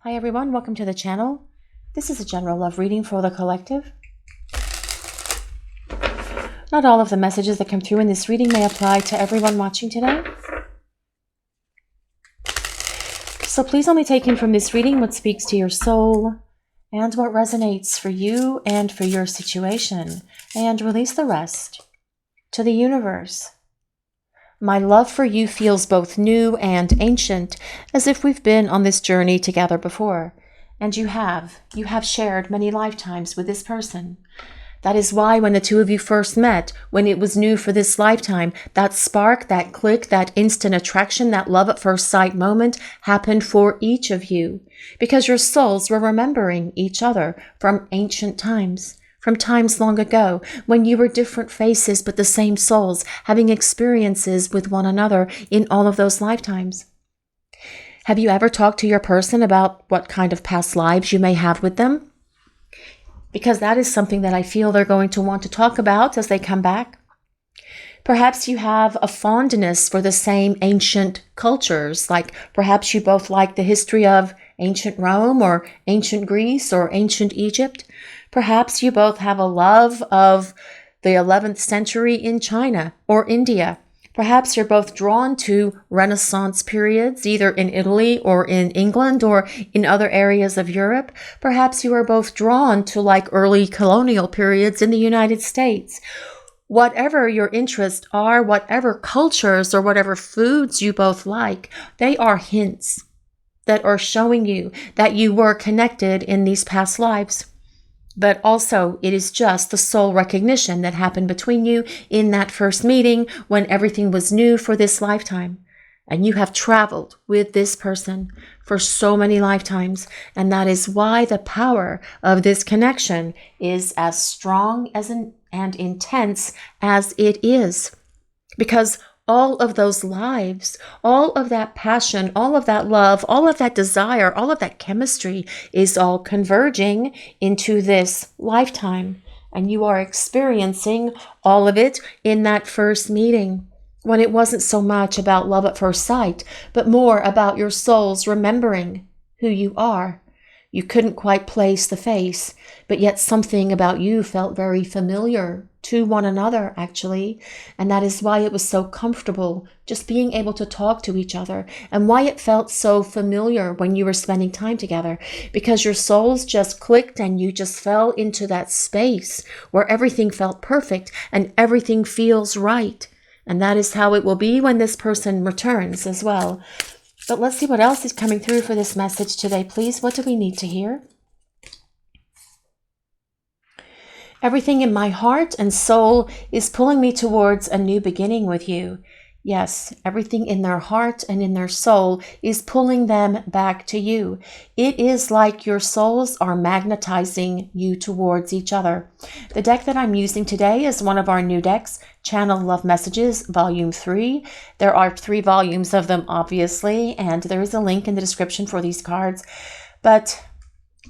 Hi everyone, welcome to the channel. This is a general love reading for the collective. Not all of the messages that come through in this reading may apply to everyone watching today. So please only take in from this reading what speaks to your soul and what resonates for you and for your situation, and release the rest to the universe. My love for you feels both new and ancient, as if we've been on this journey together before. And you have shared many lifetimes with this person. That is why when the two of you first met, when it was new for this lifetime, that spark, that click, that instant attraction, that love at first sight moment happened for each of you. Because your souls were remembering each other from ancient times. From times long ago, when you were different faces but the same souls, having experiences with one another in all of those lifetimes. Have you ever talked to your person about what kind of past lives you may have with them? Because that is something that I feel they're going to want to talk about as they come back. Perhaps you have a fondness for the same ancient cultures, like perhaps you both like the history of ancient Rome or ancient Greece or ancient Egypt. Perhaps you both have a love of the 11th century in China or India. Perhaps you're both drawn to Renaissance periods, either in Italy or in England or in other areas of Europe. Perhaps you are both drawn to like early colonial periods in the United States. Whatever your interests are, whatever cultures or whatever foods you both like, they are hints that are showing you that you were connected in these past lives. But also, it is just the soul recognition that happened between you in that first meeting when everything was new for this lifetime. And you have traveled with this person for so many lifetimes. And that is why the power of this connection is as strong and intense as it is. Because all of those lives, all of that passion, all of that love, all of that desire, all of that chemistry is all converging into this lifetime. And you are experiencing all of it in that first meeting, when it wasn't so much about love at first sight, but more about your souls remembering who you are. You couldn't quite place the face, but yet something about you felt very familiar to one another, actually. And that is why it was so comfortable just being able to talk to each other, and why it felt so familiar when you were spending time together, because your souls just clicked and you just fell into that space where everything felt perfect and everything feels right. And that is how it will be when this person returns as well. But let's see what else is coming through for this message today, please. What do we need to hear? Everything in my heart and soul is pulling me towards a new beginning with you. Yes, everything in their heart and in their soul is pulling them back to you. It is like your souls are magnetizing you towards each other. The deck that I'm using today is one of our new decks, Channel Love Messages, Volume 3. There are 3 volumes of them, obviously, and there is a link in the description for these cards. But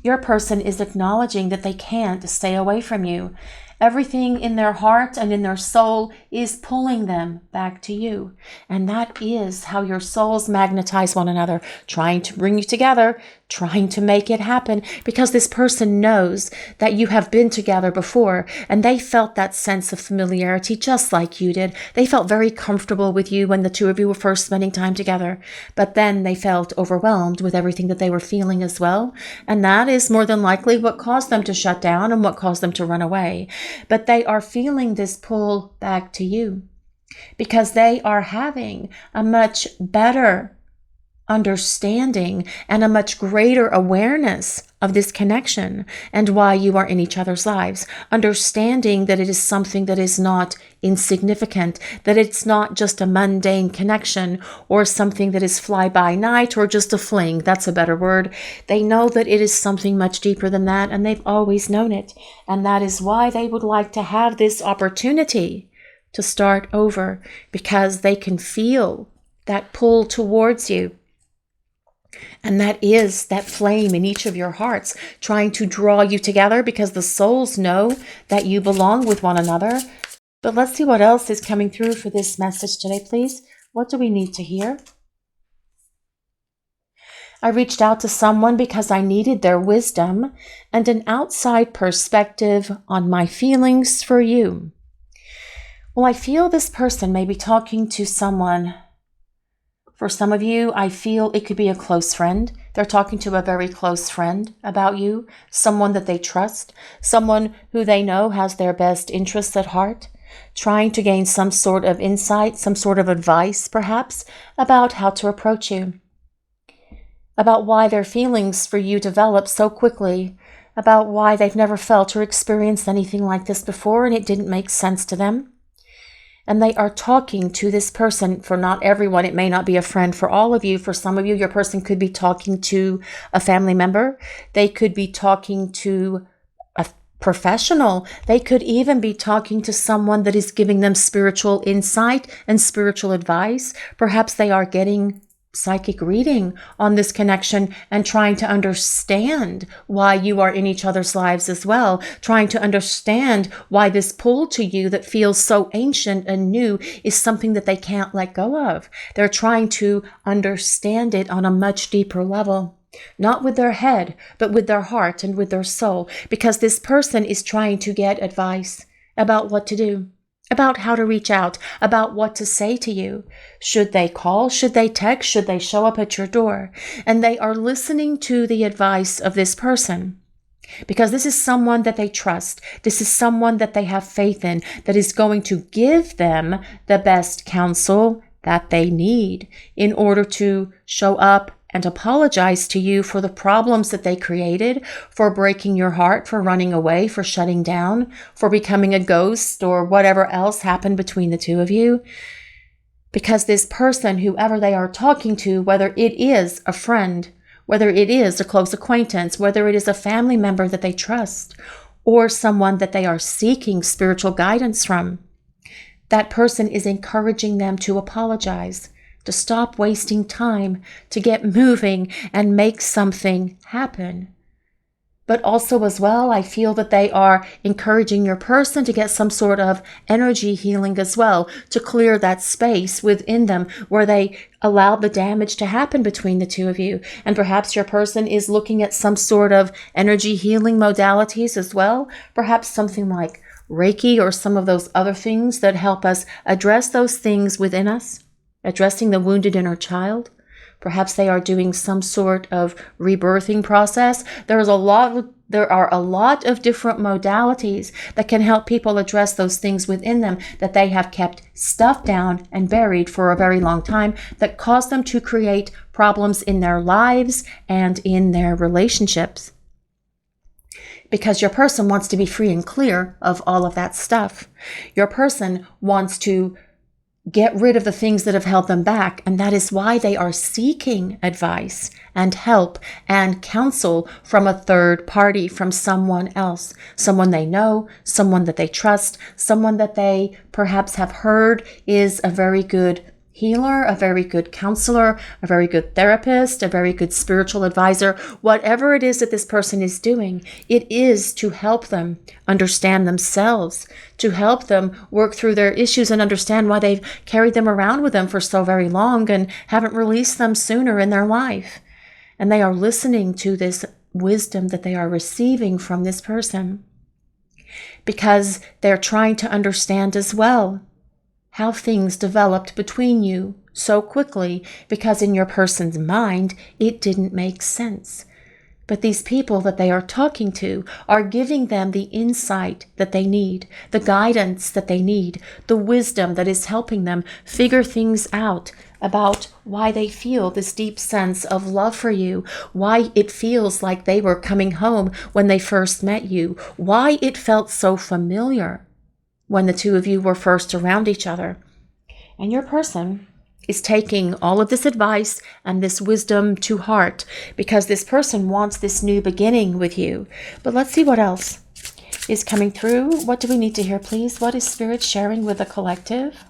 your person is acknowledging that they can't stay away from you. Everything in their heart and in their soul is pulling them back to you. And that is how your souls magnetize one another, trying to bring you together, trying to make it happen, because this person knows that you have been together before, and they felt that sense of familiarity just like you did. They felt very comfortable with you when the two of you were first spending time together, but then they felt overwhelmed with everything that they were feeling as well. And that is more than likely what caused them to shut down and what caused them to run away. But they are feeling this pull back to you because they are having a much better understanding and a much greater awareness of this connection and why you are in each other's lives, understanding that it is something that is not insignificant, that it's not just a mundane connection or something that is fly-by-night or just a fling. That's a better word. They know that it is something much deeper than that, and they've always known it. And that is why they would like to have this opportunity to start over, because they can feel that pull towards you. And that is that flame in each of your hearts trying to draw you together, because the souls know that you belong with one another. But let's see what else is coming through for this message today, please. What do we need to hear? I reached out to someone because I needed their wisdom and an outside perspective on my feelings for you. Well, I feel this person may be talking to someone. For some of you, I feel it could be a close friend. They're talking to a very close friend about you, someone that they trust, someone who they know has their best interests at heart, trying to gain some sort of insight, some sort of advice, perhaps, about how to approach you, about why their feelings for you develop so quickly, about why they've never felt or experienced anything like this before and it didn't make sense to them. And they are talking to this person. For not everyone, it may not be a friend. For all of you, for some of you, your person could be talking to a family member. They could be talking to a professional. They could even be talking to someone that is giving them spiritual insight and spiritual advice. Perhaps they are getting psychic reading on this connection and trying to understand why you are in each other's lives as well, trying to understand why this pull to you that feels so ancient and new is something that they can't let go of. They're trying to understand it on a much deeper level, not with their head, but with their heart and with their soul, because this person is trying to get advice about what to do, about how to reach out, about what to say to you. Should they call? Should they text? Should they show up at your door? And they are listening to the advice of this person because this is someone that they trust. This is someone that they have faith in, that is going to give them the best counsel that they need in order to show up and apologize to you for the problems that they created, for breaking your heart, for running away, for shutting down, for becoming a ghost, or whatever else happened between the two of you. Because this person, whoever they are talking to, whether it is a friend, whether it is a close acquaintance, whether it is a family member that they trust, or someone that they are seeking spiritual guidance from, that person is encouraging them to apologize, to stop wasting time, to get moving and make something happen. But also as well, I feel that they are encouraging your person to get some sort of energy healing as well, to clear that space within them where they allowed the damage to happen between the two of you. And perhaps your person is looking at some sort of energy healing modalities as well, perhaps something like Reiki or some of those other things that help us address those things within us, addressing the wounded inner child. Perhaps they are doing some sort of rebirthing process. There are a lot of different modalities that can help people address those things within them that they have kept stuffed down and buried for a very long time, that cause them to create problems in their lives and in their relationships. Because your person wants to be free and clear of all of that stuff. Your person wants to get rid of the things that have held them back, and that is why they are seeking advice and help and counsel from a third party, from someone else, someone they know, someone that they trust, someone that they perhaps have heard is a very good healer, a very good counselor, a very good therapist, a very good spiritual advisor. Whatever it is that this person is doing, it is to help them understand themselves, to help them work through their issues and understand why they've carried them around with them for so very long and haven't released them sooner in their life. And they are listening to this wisdom that they are receiving from this person because they're trying to understand as well how things developed between you so quickly, because in your person's mind, it didn't make sense. But these people that they are talking to are giving them the insight that they need, the guidance that they need, the wisdom that is helping them figure things out about why they feel this deep sense of love for you, why it feels like they were coming home when they first met you, why it felt so familiar when the two of you were first around each other. And your person is taking all of this advice and this wisdom to heart because this person wants this new beginning with you. But let's see what else is coming through. What do we need to hear, please? What is Spirit sharing with the collective?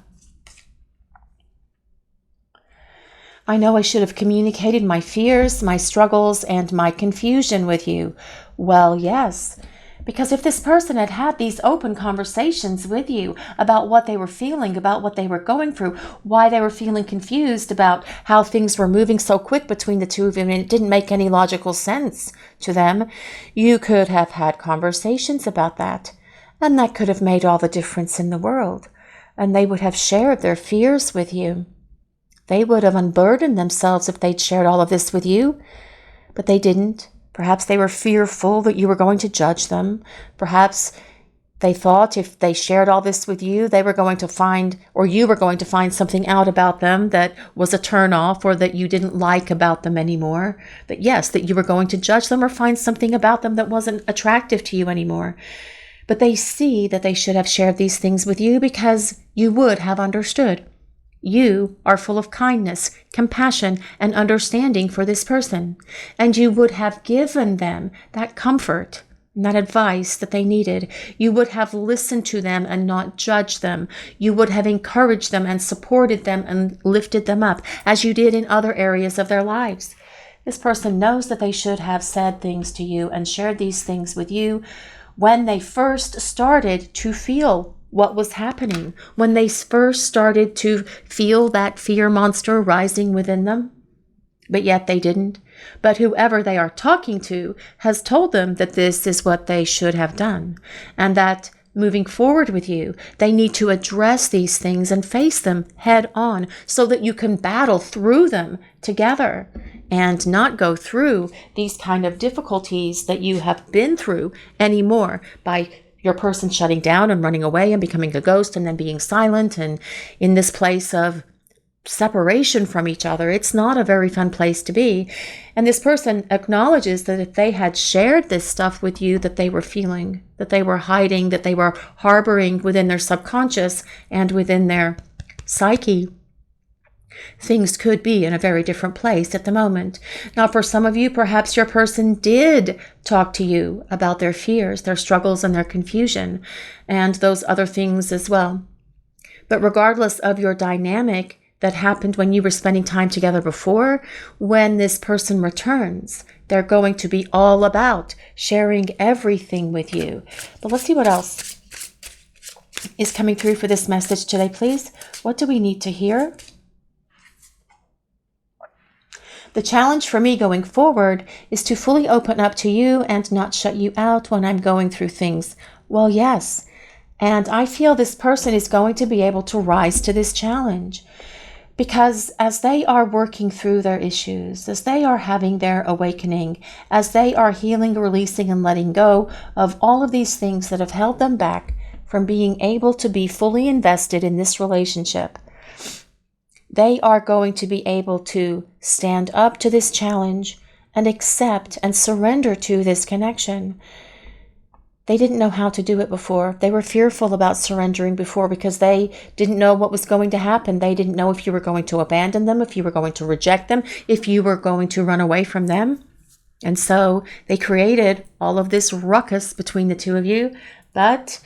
I know I should have communicated my fears, my struggles, and my confusion with you. Well, yes. Because if this person had had these open conversations with you about what they were feeling, about what they were going through, why they were feeling confused about how things were moving so quick between the two of them, and it didn't make any logical sense to them, you could have had conversations about that. And that could have made all the difference in the world. And they would have shared their fears with you. They would have unburdened themselves if they'd shared all of this with you. But they didn't. Perhaps they were fearful that you were going to judge them. Perhaps they thought if they shared all this with you, they were going to find, or you were going to find something out about them that was a turnoff or that you didn't like about them anymore. That yes, that you were going to judge them or find something about them that wasn't attractive to you anymore. But they see that they should have shared these things with you because you would have understood. You are full of kindness, compassion, and understanding for this person, and you would have given them that comfort, that advice that they needed. You would have listened to them and not judged them. You would have encouraged them and supported them and lifted them up, as you did in other areas of their lives. This person knows that they should have said things to you and shared these things with you when they first started to feel what was happening, when they first started to feel that fear monster rising within them. But yet they didn't. But whoever they are talking to has told them that this is what they should have done, and that moving forward with you, they need to address these things and face them head on so that you can battle through them together and not go through these kind of difficulties that you have been through anymore by your person shutting down and running away and becoming a ghost and then being silent and in this place of separation from each other. It's not a very fun place to be. And this person acknowledges that if they had shared this stuff with you that they were feeling, that they were hiding, that they were harboring within their subconscious and within their psyche, things could be in a very different place at the moment. Now, for some of you, perhaps your person did talk to you about their fears, their struggles, and their confusion, and those other things as well. But regardless of your dynamic that happened when you were spending time together before, when this person returns, they're going to be all about sharing everything with you. But let's see what else is coming through for this message today, please. What do we need to hear? The challenge for me going forward is to fully open up to you and not shut you out when I'm going through things. Well, yes. And I feel this person is going to be able to rise to this challenge. Because as they are working through their issues, as they are having their awakening, as they are healing, releasing, and letting go of all of these things that have held them back from being able to be fully invested in this relationship, they are going to be able to stand up to this challenge and accept and surrender to this connection. They didn't know how to do it before. They were fearful about surrendering before because they didn't know what was going to happen. They didn't know if you were going to abandon them, if you were going to reject them, if you were going to run away from them. And so they created all of this ruckus between the two of you. But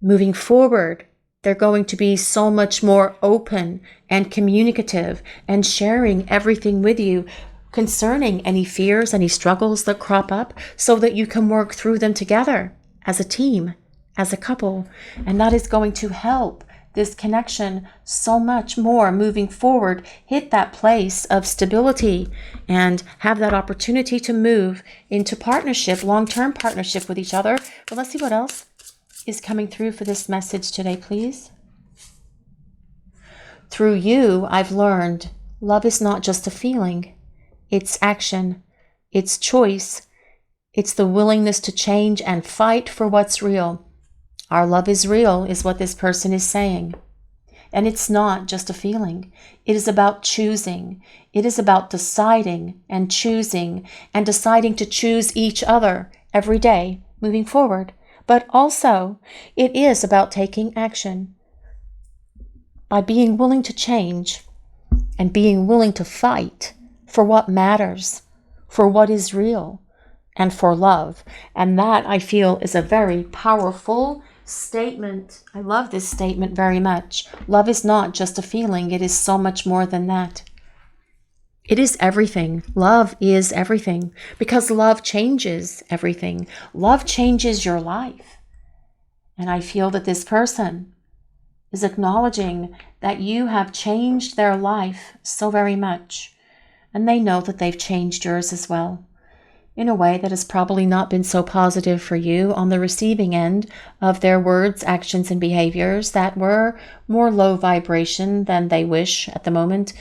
moving forward, they're going to be so much more open and communicative and sharing everything with you concerning any fears, any struggles that crop up, so that you can work through them together as a team, as a couple. And that is going to help this connection so much more moving forward, hit that place of stability and have that opportunity to move into partnership, long-term partnership with each other. But let's see what else is coming through for this message today, please. Through you, I've learned love is not just a feeling. It's action. It's choice. It's the willingness to change and fight for what's real. Our love is real, is what this person is saying. And it's not just a feeling. It is about choosing. It is about deciding and deciding to choose each other every day moving forward. But also, it is about taking action. By being willing to change and being willing to fight for what matters, for what is real, and for love. And that, I feel, is a very powerful statement. I love this statement very much. Love is not just a feeling. It is so much more than that. It is everything. Love is everything because love changes everything. Love changes your life. And I feel that this person is acknowledging that you have changed their life so very much. And they know that they've changed yours as well, in a way that has probably not been so positive for you on the receiving end of their words, actions, and behaviors that were more low vibration than they wish at the moment.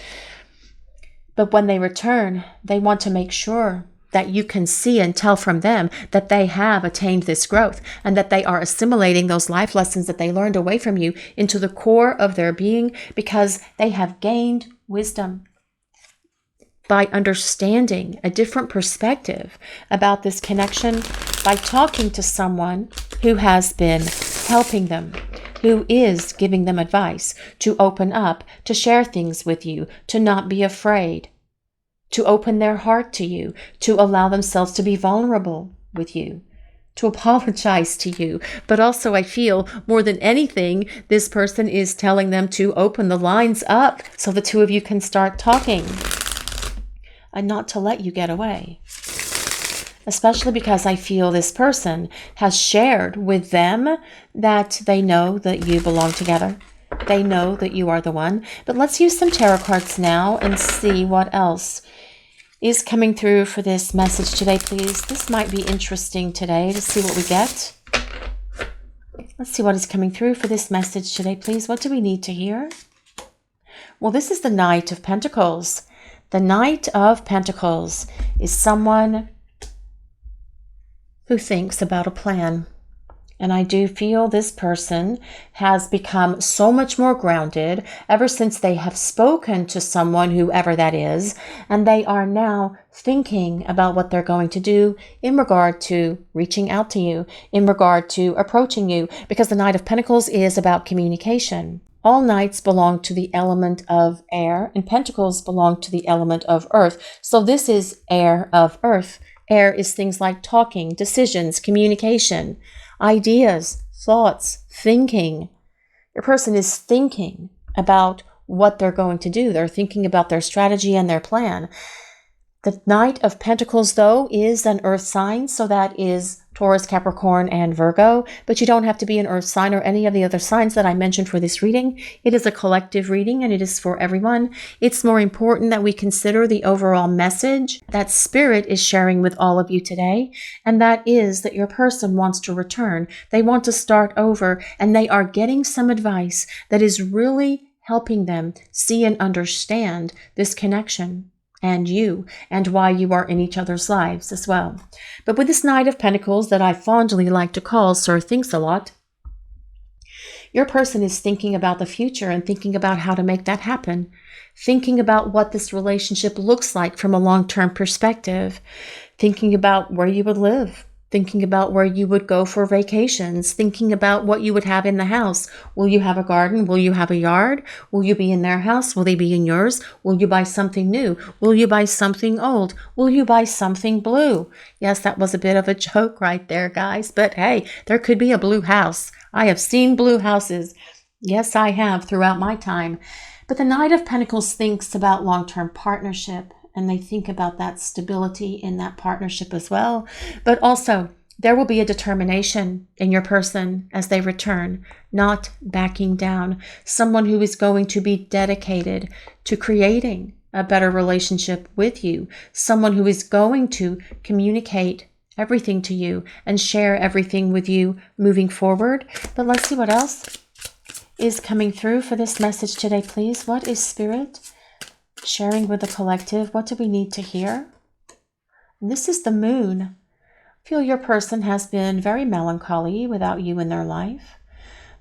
But when they return, they want to make sure that you can see and tell from them that they have attained this growth and that they are assimilating those life lessons that they learned away from you into the core of their being because they have gained wisdom by understanding a different perspective about this connection, by talking to someone who has been helping them, who is giving them advice to open up, to share things with you, to not be afraid, to open their heart to you, to allow themselves to be vulnerable with you, to apologize to you. But also I feel more than anything, this person is telling them to open the lines up so the two of you can start talking and not to let you get away. Especially because I feel this person has shared with them that they know that you belong together. They know that you are the one. But let's use some tarot cards now and see what else is coming through for this message today, please. This might be interesting today to see what we get. Let's see what is coming through for this message today, please. What do we need to hear? Well, this is the Knight of Pentacles. The Knight of Pentacles is someone who thinks about a plan. And I do feel this person has become so much more grounded ever since they have spoken to someone, whoever that is, and they are now thinking about what they're going to do in regard to reaching out to you, in regard to approaching you, because the Knight of Pentacles is about communication. All knights belong to the element of air, and pentacles belong to the element of earth. So this is air of earth. Air is things like talking, decisions, communication, ideas, thoughts, thinking. Your person is thinking about what they're going to do. They're thinking about their strategy and their plan. The Knight of Pentacles, though, is an earth sign, so that is Taurus, Capricorn, and Virgo, but you don't have to be an earth sign or any of the other signs that I mentioned for this reading. It is a collective reading and it is for everyone. It's more important that we consider the overall message that Spirit is sharing with all of you today, and that is that your person wants to return. They want to start over, and they are getting some advice that is really helping them see and understand this connection and you, and why you are in each other's lives as well. But with this Knight of Pentacles that I fondly like to call Sir Thinks a Lot, your person is thinking about the future and thinking about how to make that happen, thinking about what this relationship looks like from a long-term perspective, thinking about where you would live, thinking about where you would go for vacations, thinking about what you would have in the house. Will you have a garden? Will you have a yard? Will you be in their house? Will they be in yours? Will you buy something new? Will you buy something old? Will you buy something blue? Yes, that was a bit of a joke right there, guys. But hey, there could be a blue house. I have seen blue houses. Yes, I have throughout my time. But the Knight of Pentacles thinks about long-term partnership, and they think about that stability in that partnership as well. But also, there will be a determination in your person as they return, not backing down. Someone who is going to be dedicated to creating a better relationship with you. Someone who is going to communicate everything to you and share everything with you moving forward. But let's see what else is coming through for this message today, please. What is Spirit sharing with the collective? What do we need to hear? And this is the Moon. I feel your person has been very melancholy without you in their life.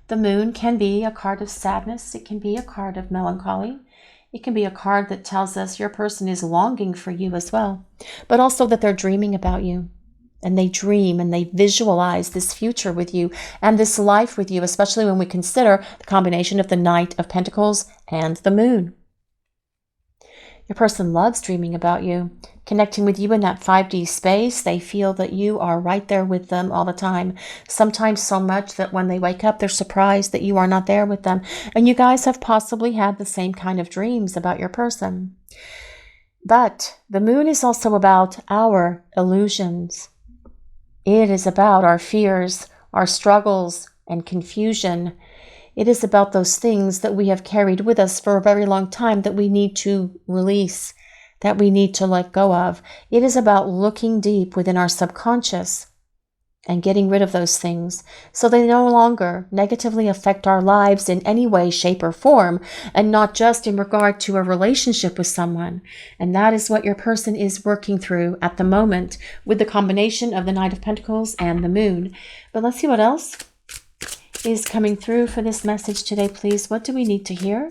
The Moon can be a card of sadness. It can be a card of melancholy. It can be a card that tells us your person is longing for you as well, but also that they're dreaming about you. And they dream and they visualize this future with you and this life with you, especially when we consider the combination of the Knight of Pentacles and the Moon. Your person loves dreaming about you, connecting with you in that 5D space. They feel that you are right there with them all the time, sometimes so much that when they wake up, they're surprised that you are not there with them. And you guys have possibly had the same kind of dreams about your person. But the moon is also about our illusions. It is about our fears, our struggles, and confusion. It is about those things that we have carried with us for a very long time that we need to release, that we need to let go of. It is about looking deep within our subconscious and getting rid of those things so they no longer negatively affect our lives in any way, shape, or form, and not just in regard to a relationship with someone. And that is what your person is working through at the moment with the combination of the Knight of Pentacles and the Moon. But let's see what else is coming through for this message today, please. What do we need to hear?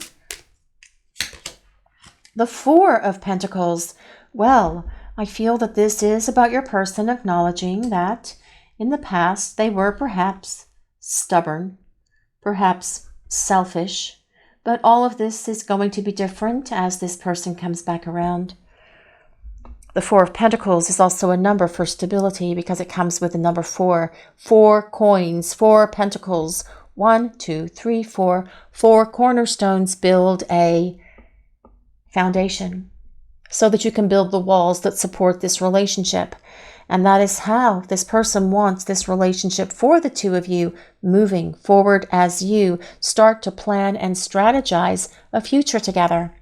The Four of Pentacles. Well, I feel that this is about your person acknowledging that in the past, they were perhaps stubborn, perhaps selfish, but all of this is going to be different as this person comes back around. The Four of Pentacles is also a number for stability because it comes with the number 4. 4 coins, 4 pentacles, 1, 2, 3, 4. 4 cornerstones build a foundation so that you can build the walls that support this relationship. And that is how this person wants this relationship for the two of you moving forward as you start to plan and strategize a future together.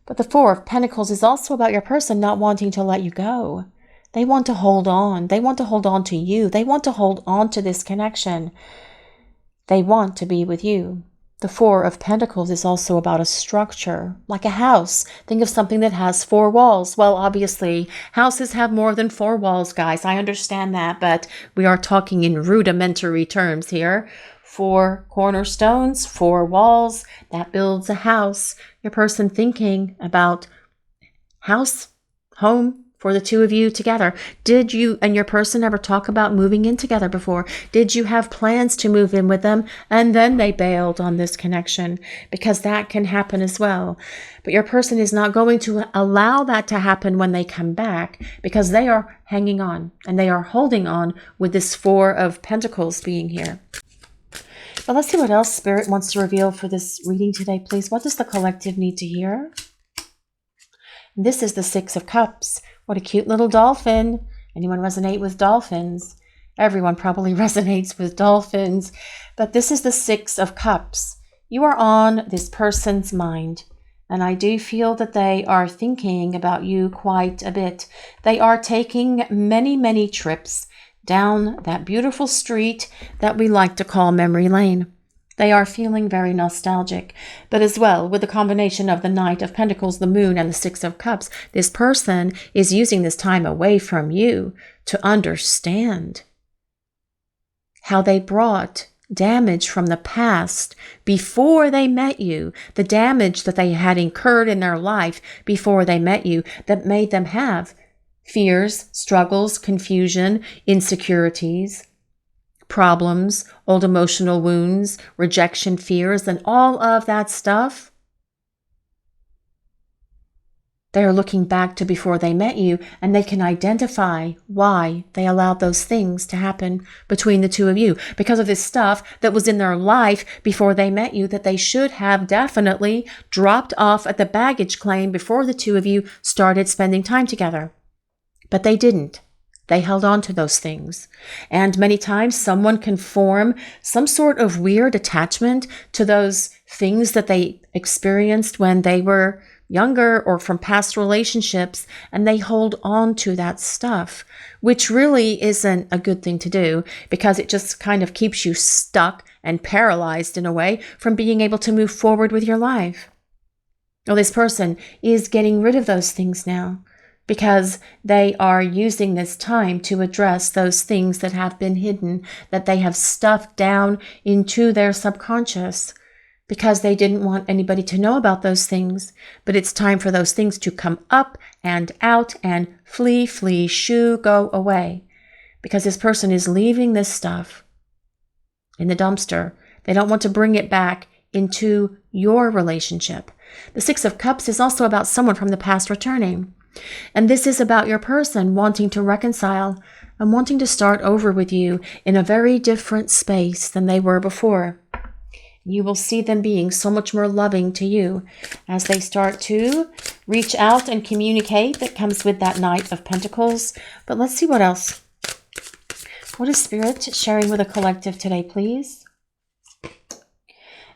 But the Four of Pentacles is also about your person not wanting to let you go. They want to hold on. They want to hold on to you. They want to hold on to this connection. They want to be with you. The Four of Pentacles is also about a structure, like a house. Think of something that has 4 walls. Well, obviously, houses have more than 4 walls, guys. I understand that, but we are talking in rudimentary terms here. 4 cornerstones, 4 walls, that builds a house. Your person thinking about house, home, for the two of you together. Did you and your person ever talk about moving in together before? Did you have plans to move in with them and then they bailed on this connection? Because that can happen as well. But your person is not going to allow that to happen when they come back because they are hanging on and they are holding on with this 4 of Pentacles being here. But let's see what else Spirit wants to reveal for this reading today, please. What does the collective need to hear? This is the 6 of Cups. What a cute little dolphin. Anyone resonate with dolphins? Everyone probably resonates with dolphins. But this is the 6 of Cups. You are on this person's mind. And I do feel that they are thinking about you quite a bit. They are taking many, many trips down that beautiful street that we like to call memory lane. They are feeling very nostalgic. But as well, with the combination of the Knight of Pentacles, the Moon, and the 6 of Cups, this person is using this time away from you to understand how they brought damage from the past before they met you, the damage that they had incurred in their life before they met you that made them have fears, struggles, confusion, insecurities, problems, old emotional wounds, rejection fears, and all of that stuff. They are looking back to before they met you, and they can identify why they allowed those things to happen between the two of you because of this stuff that was in their life before they met you that they should have definitely dropped off at the baggage claim before the two of you started spending time together. But they didn't. They held on to those things. And many times someone can form some sort of weird attachment to those things that they experienced when they were younger or from past relationships, and they hold on to that stuff, which really isn't a good thing to do because it just kind of keeps you stuck and paralyzed in a way from being able to move forward with your life. Well, this person is getting rid of those things now, because they are using this time to address those things that have been hidden, that they have stuffed down into their subconscious because they didn't want anybody to know about those things. But it's time for those things to come up and out and flee, shoo, go away. Because this person is leaving this stuff in the dumpster. They don't want to bring it back into your relationship. The 6 of Cups is also about someone from the past returning. And this is about your person wanting to reconcile and wanting to start over with you in a very different space than they were before. You will see them being so much more loving to you as they start to reach out and communicate. That comes with that Knight of Pentacles. But let's see what else. What is Spirit sharing with the collective today, please?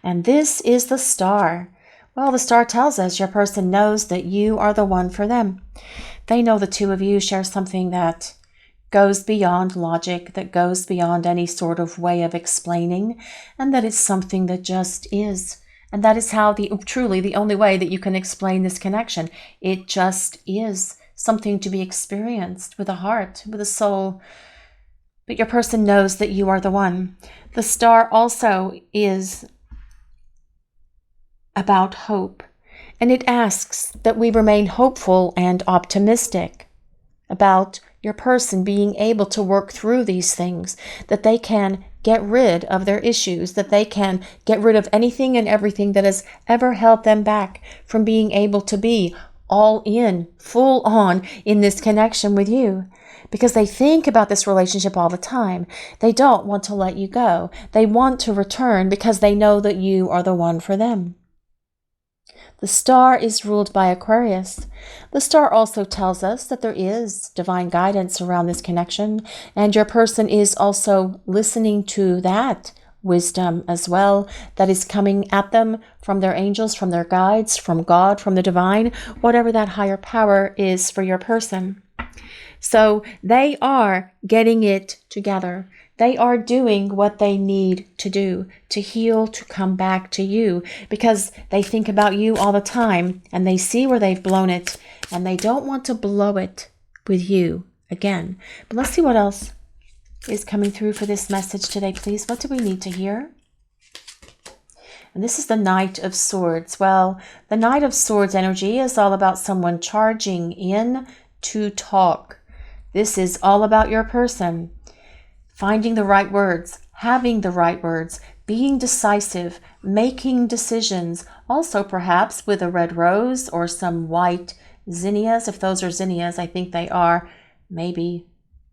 And this is the Star. Well, the Star tells us your person knows that you are the one for them. They know the two of you share something that goes beyond logic, that goes beyond any sort of way of explaining, and that it's something that just is. And that is how truly the only way that you can explain this connection. It just is something to be experienced with a heart, with a soul. But your person knows that you are the one. The Star also is about hope, and it asks that we remain hopeful and optimistic about your person being able to work through these things, that they can get rid of their issues, that they can get rid of anything and everything that has ever held them back from being able to be all in, full on in this connection with you. Because they think about this relationship all the time. They don't want to let you go. They want to return because they know that you are the one for them. The Star is ruled by Aquarius. The Star also tells us that there is divine guidance around this connection, and your person is also listening to that wisdom as well that is coming at them from their angels, from their guides, from God, from the divine, whatever that higher power is for your person. So they are getting it together. They are doing what they need to do to heal, to come back to you, because they think about you all the time and they see where they've blown it and they don't want to blow it with you again. But let's see what else is coming through for this message today, please. What do we need to hear? And this is the Knight of Swords. Well, the Knight of Swords energy is all about someone charging in to talk. This is all about your person. Finding the right words, having the right words, being decisive, making decisions, also perhaps with a red rose or some white zinnias. If those are zinnias, I think they are. Maybe.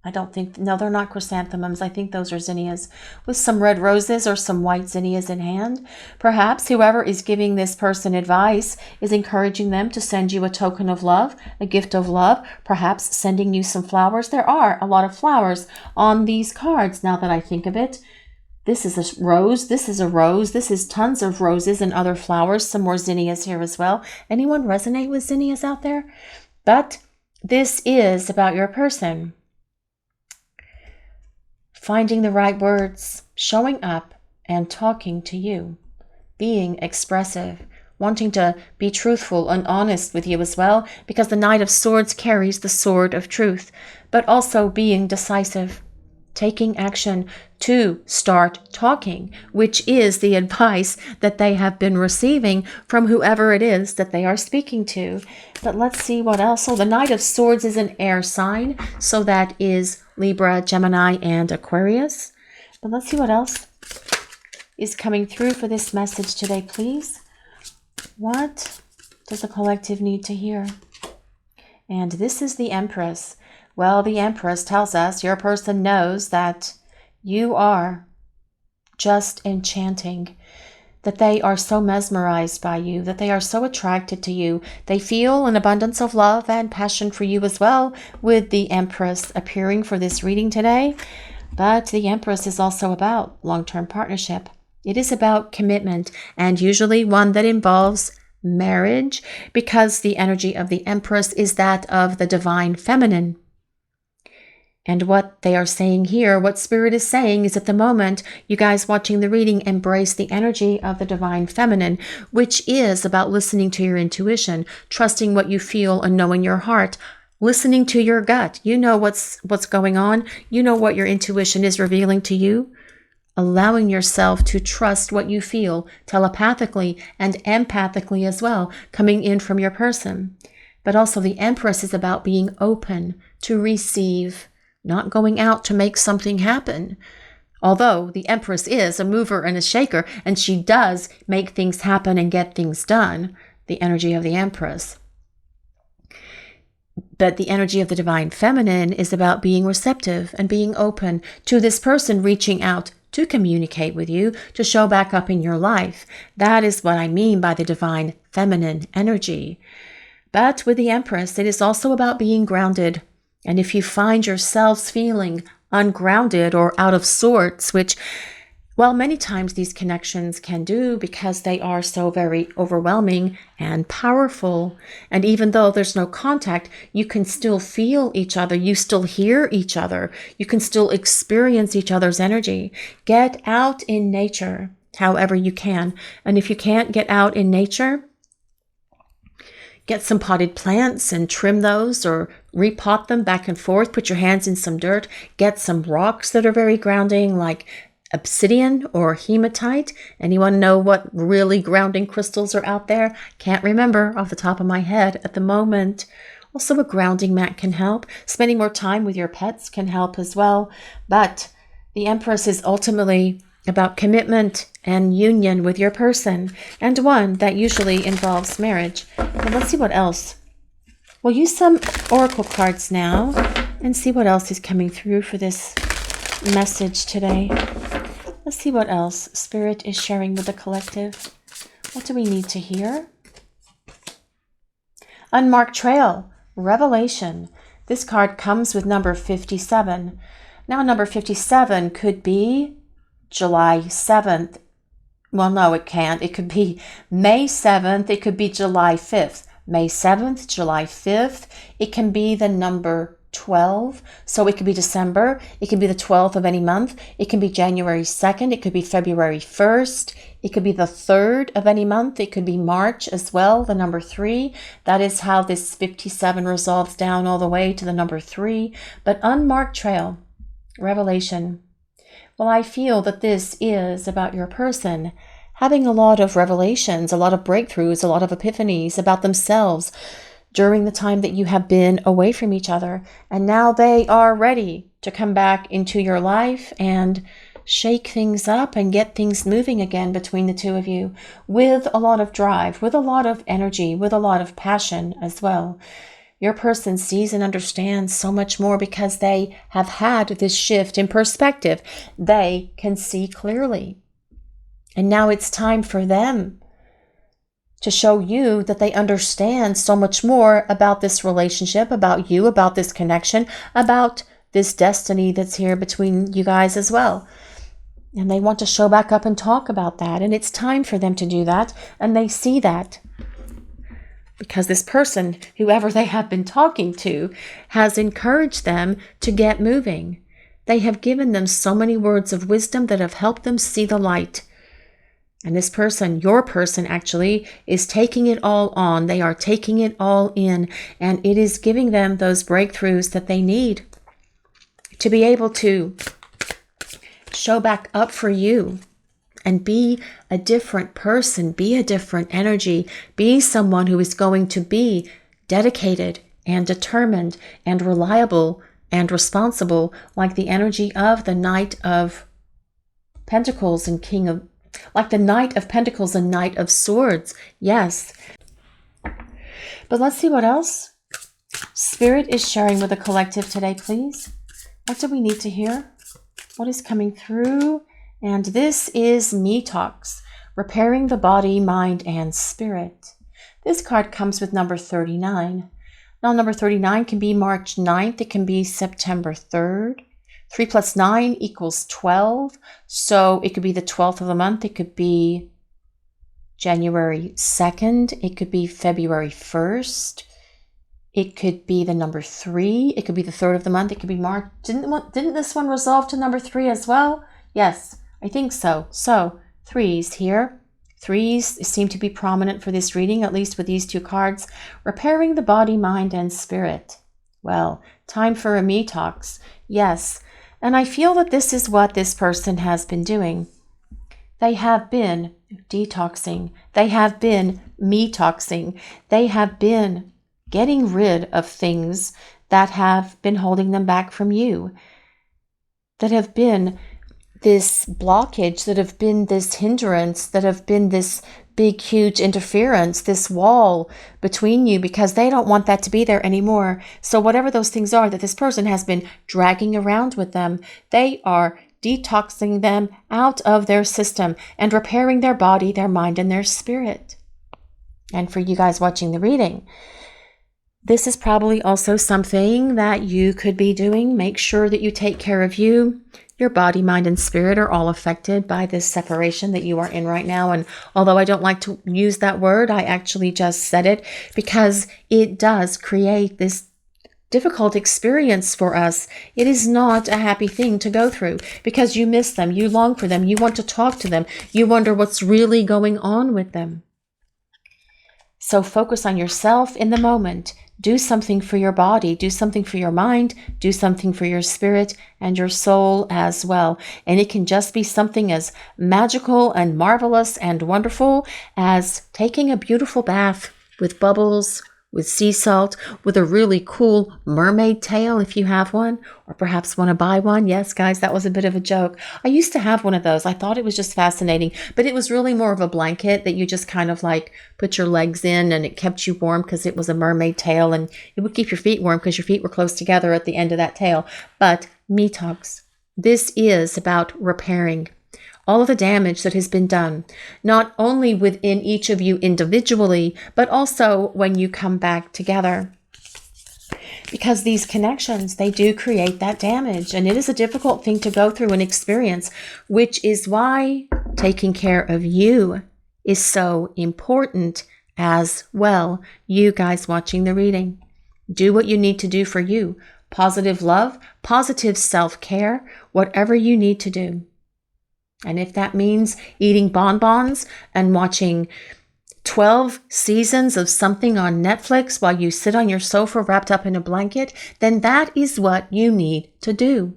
I don't think, no, they're not chrysanthemums. I think those are zinnias. With some red roses or some white zinnias in hand. Perhaps whoever is giving this person advice is encouraging them to send you a token of love, a gift of love, perhaps sending you some flowers. There are a lot of flowers on these cards now that I think of it. This is a rose, this is a rose, this is tons of roses and other flowers, some more zinnias here as well. Anyone resonate with zinnias out there? But this is about your person. Finding the right words, showing up and talking to you, being expressive, wanting to be truthful and honest with you as well, because the Knight of Swords carries the sword of truth, but also being decisive, taking action to start talking, which is the advice that they have been receiving from whoever it is that they are speaking to. But let's see what else. So the Knight of Swords is an air sign, so that is Libra, Gemini, and Aquarius. But let's see what else is coming through for this message today, please. What does the collective need to hear? And this is the Empress. Well, the Empress tells us your person knows that you are just enchanting, that they are so mesmerized by you, that they are so attracted to you. They feel an abundance of love and passion for you as well, with the Empress appearing for this reading today. But the Empress is also about long-term partnership. It is about commitment, and usually one that involves marriage, because the energy of the Empress is that of the divine feminine. And what they are saying here, what Spirit is saying, is at the moment, you guys watching the reading, embrace the energy of the divine feminine, which is about listening to your intuition, trusting what you feel and knowing your heart, listening to your gut. You know what's going on. You know what your intuition is revealing to you. Allowing yourself to trust what you feel telepathically and empathically as well, coming in from your person. But also the Empress is about being open to receive, not going out to make something happen. Although the Empress is a mover and a shaker, and she does make things happen and get things done, the energy of the Empress. But the energy of the divine feminine is about being receptive and being open to this person reaching out to communicate with you, to show back up in your life. That is what I mean by the divine feminine energy. But with the Empress, it is also about being grounded. And if you find yourselves feeling ungrounded or out of sorts, which, well, many times these connections can do because they are so very overwhelming and powerful. And even though there's no contact, you can still feel each other. You still hear each other. You can still experience each other's energy. Get out in nature however you can. And if you can't get out in nature, get some potted plants and trim those or repot them back and forth. Put your hands in some dirt. Get some rocks that are very grounding, like obsidian or hematite. Anyone know what really grounding crystals are out there? Can't remember off the top of my head at the moment. Also, a grounding mat can help. Spending more time with your pets can help as well. But the Empress is ultimately about commitment and union with your person, and one that usually involves marriage. Well, let's see what else. We'll use some oracle cards now and see what else is coming through for this message today. Let's see what else Spirit is sharing with the collective. What do we need to hear? Unmarked Trail, Revelation. This card comes with number 57. Now, number 57 could be July 7th. Well, no, it can't. It could be May 7th. It could be July 5th. May 7th, July 5th. It can be the number 12. So it could be December. It can be the 12th of any month. It can be January 2nd. It could be February 1st. It could be the 3rd of any month. It could be March as well, the number 3. That is how this 57 resolves down all the way to the number 3. But unmarked trail, revelation. Well, I feel that this is about your person having a lot of revelations, a lot of breakthroughs, a lot of epiphanies about themselves during the time that you have been away from each other. And now they are ready to come back into your life and shake things up and get things moving again between the two of you with a lot of drive, with a lot of energy, with a lot of passion as well. Your person sees and understands so much more because they have had this shift in perspective. They can see clearly. And now it's time for them to show you that they understand so much more about this relationship, about you, about this connection, about this destiny that's here between you guys as well. And they want to show back up and talk about that. And it's time for them to do that. And they see that. Because this person, whoever they have been talking to, has encouraged them to get moving. They have given them so many words of wisdom that have helped them see the light. And this person, your person actually, is taking it all on. They are taking it all in. And it is giving them those breakthroughs that they need to be able to show back up for you. And be a different person, be a different energy, be someone who is going to be dedicated and determined and reliable and responsible, like the energy of the Knight of Pentacles and like the Knight of Pentacles and Knight of Swords. Yes. But let's see what else Spirit is sharing with the collective today, please. What do we need to hear? What is coming through? And this is Me Talks, repairing the body, mind, and spirit. This card comes with number 39. Now, number 39 can be March 9th. It can be September 3rd. 3 plus 9 equals 12. So it could be the 12th of the month. It could be January 2nd. It could be February 1st. It could be the number 3. It could be the 3rd of the month. It could be March. Didn't this one resolve to number 3 as well? Yes, I think so. So 3s here. 3s seem to be prominent for this reading, at least with these two cards. Repairing the body, mind, and spirit. Well, time for a Me Talks. Yes, and I feel that this is what this person has been doing. They have been detoxing. They have been Me Talksing. They have been getting rid of things that have been holding them back from you, that have been this blockage, that have been this hindrance, that have been this big, huge interference, this wall between you, because they don't want that to be there anymore. So whatever those things are that this person has been dragging around with them, they are detoxing them out of their system and repairing their body, their mind, and their spirit. And for you guys watching the reading, this is probably also something that you could be doing. Make sure that you take care of you. Your body, mind, and spirit are all affected by this separation that you are in right now. And although I don't like to use that word, I actually just said it because it does create this difficult experience for us. It is not a happy thing to go through because you miss them, you long for them, you want to talk to them, you wonder what's really going on with them. So focus on yourself in the moment. Do something for your body, do something for your mind, do something for your spirit and your soul as well. And it can just be something as magical and marvelous and wonderful as taking a beautiful bath with bubbles, with sea salt, with a really cool mermaid tail if you have one, or perhaps want to buy one. Yes, guys, that was a bit of a joke. I used to have one of those. I thought it was just fascinating, but it was really more of a blanket that you just kind of like put your legs in, and it kept you warm because it was a mermaid tail, and it would keep your feet warm because your feet were close together at the end of that tail. But me talks. This is about repairing all of the damage that has been done, not only within each of you individually, but also when you come back together. Because these connections, they do create that damage, and it is a difficult thing to go through and experience, which is why taking care of you is so important as well. You guys watching the reading, do what you need to do for you. Positive love, positive self-care, whatever you need to do. And if that means eating bonbons and watching 12 seasons of something on Netflix while you sit on your sofa wrapped up in a blanket, then that is what you need to do.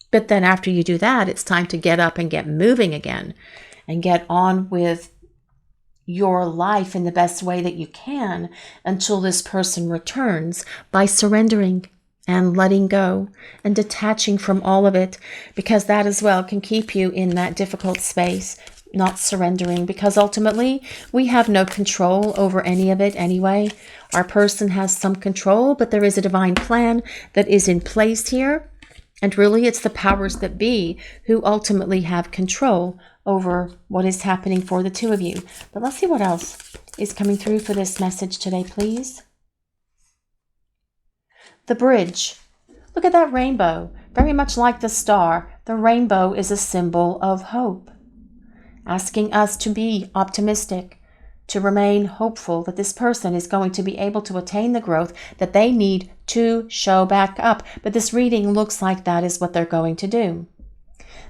But then after you do that, it's time to get up and get moving again and get on with your life in the best way that you can until this person returns by surrendering and letting go and detaching from all of it, because that as well can keep you in that difficult space, not surrendering, because ultimately we have no control over any of it anyway. Our person has some control, but there is a divine plan that is in place here. And really it's the powers that be who ultimately have control over what is happening for the two of you. But let's see what else is coming through for this message today, please. The bridge. Look at that rainbow. Very much like the star, the rainbow is a symbol of hope, asking us to be optimistic, to remain hopeful that this person is going to be able to attain the growth that they need to show back up. But this reading looks like that is what they're going to do.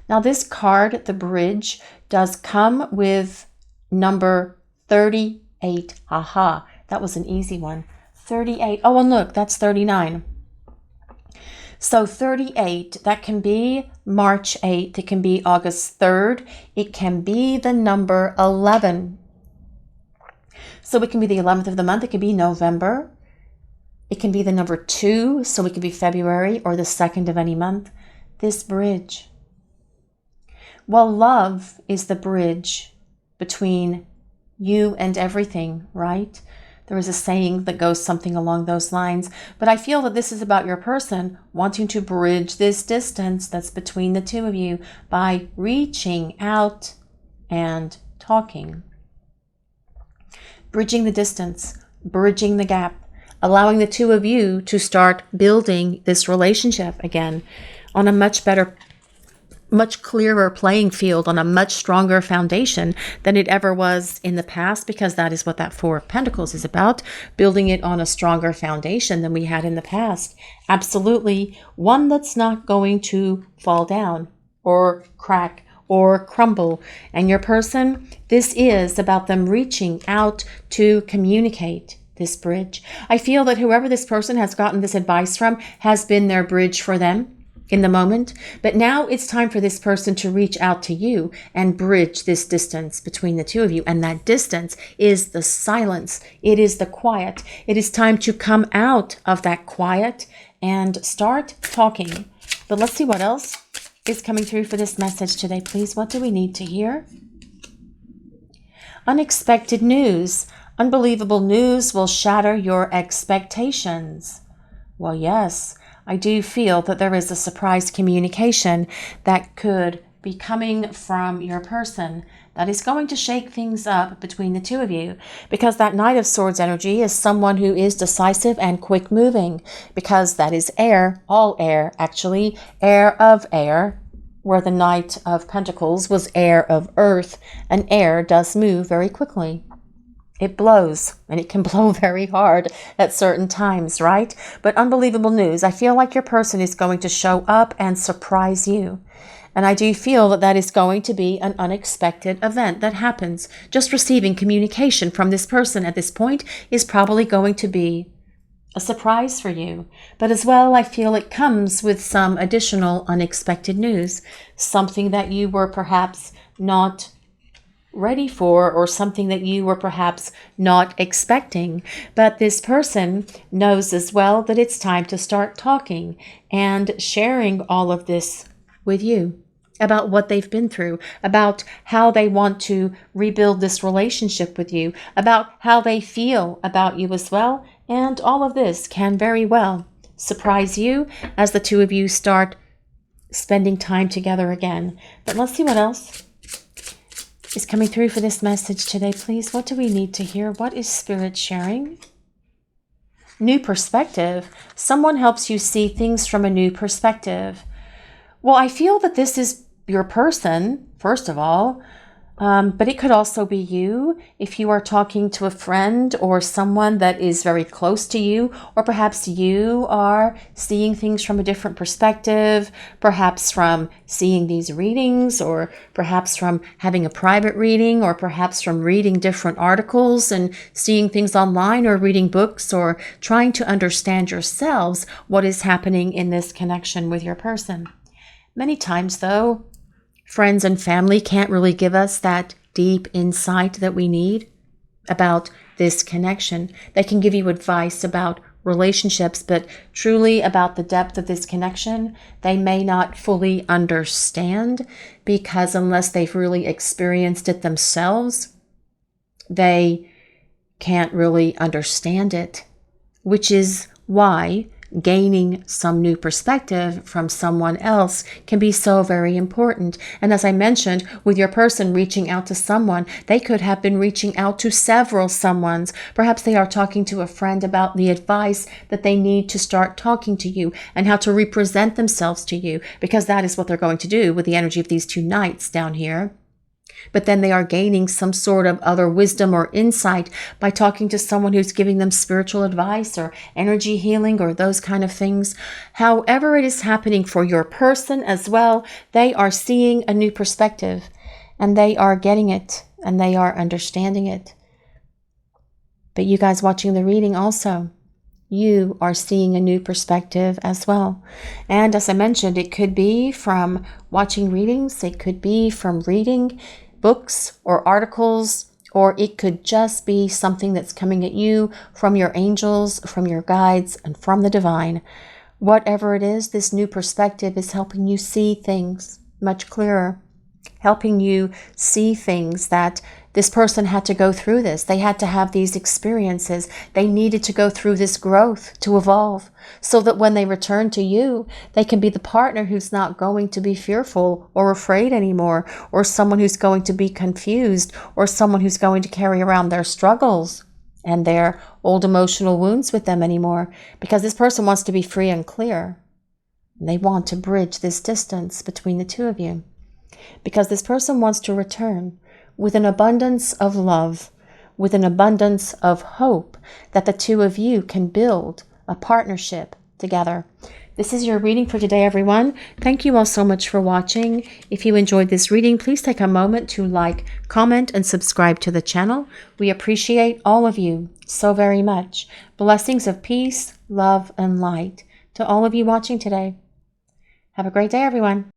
Now this card, the bridge, does come with number 38. Aha, that was an easy one. 38. Oh, and look, that's 39. So 38, that can be March 8th. It can be August 3rd. It can be the number 11. So it can be the 11th of the month. It can be November. It can be the number 2. So it could be February or the 2nd of any month. This bridge. Well, love is the bridge between you and everything, right? There is a saying that goes something along those lines, but I feel that this is about your person wanting to bridge this distance that's between the two of you by reaching out and talking. Bridging the distance, bridging the gap, allowing the two of you to start building this relationship again on a much better, much clearer playing field, on a much stronger foundation than it ever was in the past, because that is what that Four of Pentacles is about, building it on a stronger foundation than we had in the past. Absolutely, one that's not going to fall down or crack or crumble. And your person, this is about them reaching out to communicate this bridge. I feel that whoever this person has gotten this advice from has been their bridge for them in the moment, but now it's time for this person to reach out to you and bridge this distance between the two of you. And that distance is the silence. It is the quiet. It is time to come out of that quiet and start talking. But let's see what else is coming through for this message today, please. What do we need to hear? Unexpected news. Unbelievable news will shatter your expectations. Well, yes. I do feel that there is a surprise communication that could be coming from your person that is going to shake things up between the two of you, because that Knight of Swords energy is someone who is decisive and quick moving, because that is air, all air actually, air of air, where the Knight of Pentacles was air of earth, and air does move very quickly. It blows, and it can blow very hard at certain times, right? But unbelievable news. I feel like your person is going to show up and surprise you. And I do feel that that is going to be an unexpected event that happens. Just receiving communication from this person at this point is probably going to be a surprise for you. But as well, I feel it comes with some additional unexpected news. Something that you were perhaps not ready for, or something that you were perhaps not expecting. But this person knows as well that it's time to start talking and sharing all of this with you, about what they've been through, about how they want to rebuild this relationship with you, about how they feel about you as well. And all of this can very well surprise you as the two of you start spending time together again. But let's see what else is coming through for this message today, please. What do we need to hear? What is Spirit sharing? New perspective. Someone helps you see things from a new perspective. Well, I feel that this is your person, first of all, but it could also be you if you are talking to a friend or someone that is very close to you, or perhaps you are seeing things from a different perspective, perhaps from seeing these readings, or perhaps from having a private reading, or perhaps from reading different articles and seeing things online, or reading books, or trying to understand yourselves what is happening in this connection with your person. Many times, though, friends and family can't really give us that deep insight that we need about this connection. They can give you advice about relationships, but truly about the depth of this connection, they may not fully understand, because unless they've really experienced it themselves, they can't really understand it, which is why gaining some new perspective from someone else can be so very important. And as I mentioned, with your person reaching out to someone, they could have been reaching out to several someones. Perhaps they are talking to a friend about the advice that they need to start talking to you and how to represent themselves to you, because that is what they're going to do with the energy of these two knights down here. But then they are gaining some sort of other wisdom or insight by talking to someone who's giving them spiritual advice or energy healing or those kind of things. However it is happening for your person as well, they are seeing a new perspective, and they are getting it, and they are understanding it. But you guys watching the reading also, you are seeing a new perspective as well. And as I mentioned, it could be from watching readings, it could be from reading books or articles, or it could just be something that's coming at you from your angels, from your guides, and from the divine. Whatever it is, this new perspective is helping you see things much clearer, helping you see things that this person had to go through this. They had to have these experiences. They needed to go through this growth to evolve, so that when they return to you, they can be the partner who's not going to be fearful or afraid anymore, or someone who's going to be confused, or someone who's going to carry around their struggles and their old emotional wounds with them anymore, because this person wants to be free and clear. They want to bridge this distance between the two of you, because this person wants to return with an abundance of love, with an abundance of hope that the two of you can build a partnership together. This is your reading for today, everyone. Thank you all so much for watching. If you enjoyed this reading, please take a moment to like, comment, and subscribe to the channel. We appreciate all of you so very much. Blessings of peace, love, and light to all of you watching today. Have a great day, everyone.